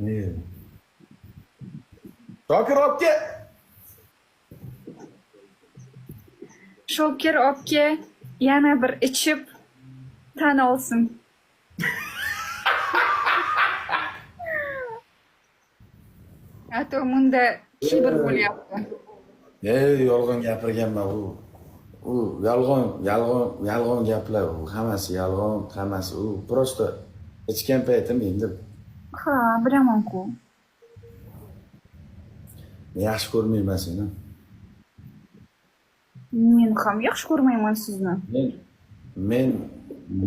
Ne? Shokir obke. Shokir obke yana bir ichib tan olsin. A to bunda kibr bo'lyapti. Yolg'on gapirganman u. Yolg'on gaplar u. Hammasi yolg'on, hammasi u. Prosta ichgan paytim endi Ha, bilaman-ku. yaxshi ko'rmayman seni. Men ham yaxshi ko'rmayman sizni. Men men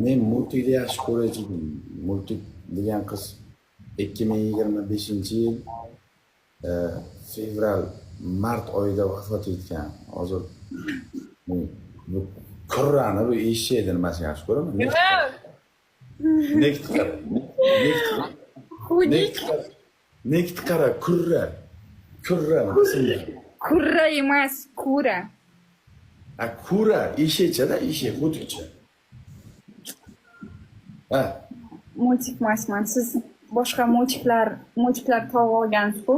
men multikni yaxshi ko'rayotgandim. Multik degan qiz 2025-yil fevral mart oyida vafot etgan. Hozir bu kurrani bu eshakni nimasini yaxshi ko'raman. Nekt qara. Xudik Nekt qara kurra. Kurra ismi. kurra emas, kura. Kura eshakcha-da, eshak xuddicha. Ha, Multik emasman. Siz boshqa multiklar topib olgansiz-ku.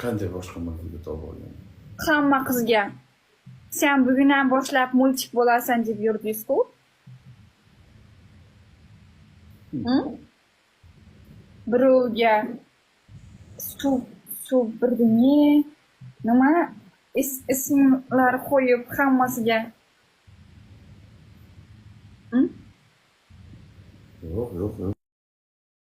qanday boshqa mulkga topib olgan? Hamma qizga sen bugundan boshlab multik bo'lasan deb yurdingiz-ku. Birovga suv birdini nima ismlar qo'yib hammasiga. Yo'q.